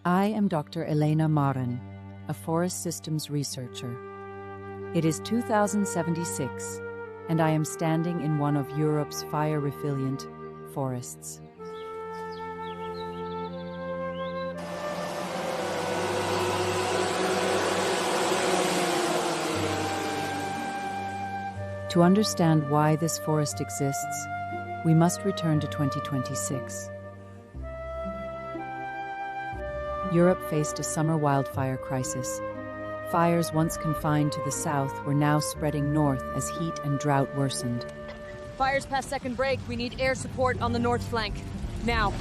I am Dr. Elena Maren, a forest systems researcher. It is 2076, and I am standing in one of Europe's fire-resilient forests. To understand why this forest exists, we must return to 2026. Europe faced a summer wildfire crisis. Fires once confined to the south were now spreading north as heat and drought worsened. Fires past second break. We need air support on the north flank. Now.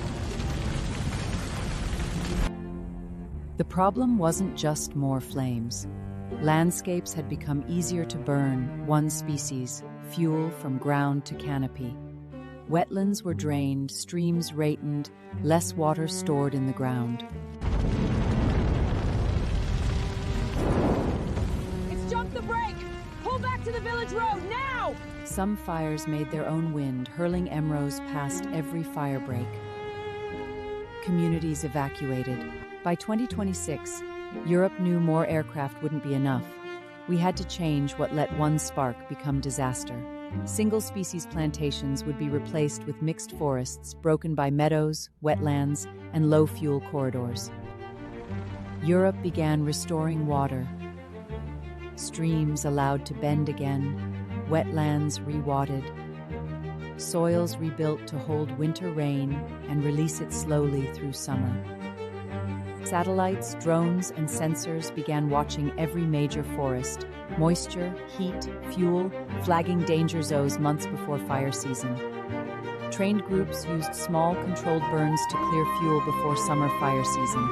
The problem wasn't just more flames. Landscapes had become easier to burn, one species, fuel from ground to canopy. Wetlands were drained, streams ratened, less water stored in the ground. It's jumped the break! Pull back to the village road, now! Some fires made their own wind, hurling emeralds past every fire break. Communities evacuated. By 2026, Europe knew more aircraft wouldn't be enough. We had to change what let one spark become disaster. Single-species plantations would be replaced with mixed forests broken by meadows, wetlands, and low-fuel corridors. Europe began restoring water. Streams allowed to bend again, wetlands rewatered, soils rebuilt to hold winter rain and release it slowly through summer. Satellites, drones, and sensors began watching every major forest, moisture, heat, fuel, flagging danger zones months before fire season. Trained groups used small, controlled burns to clear fuel before summer fire season.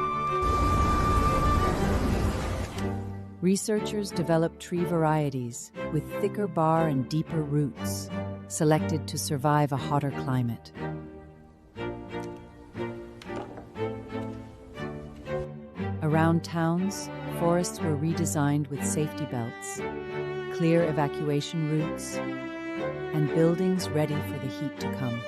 Researchers developed tree varieties with thicker bark and deeper roots, selected to survive a hotter climate. Around towns, forests were redesigned with safety belts, clear evacuation routes, and buildings ready for the heat to come.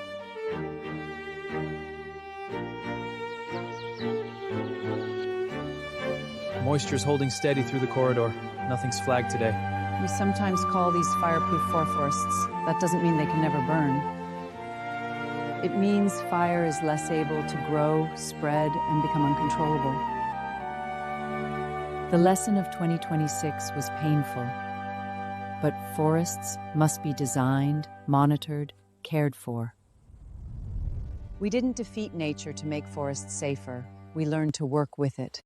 Moisture's holding steady through the corridor. Nothing's flagged today. We sometimes call these fireproof forests. That doesn't mean they can never burn. It means fire is less able to grow, spread, and become uncontrollable. The lesson of 2026 was painful, but forests must be designed, monitored, cared for. We didn't defeat nature to make forests safer. We learned to work with it.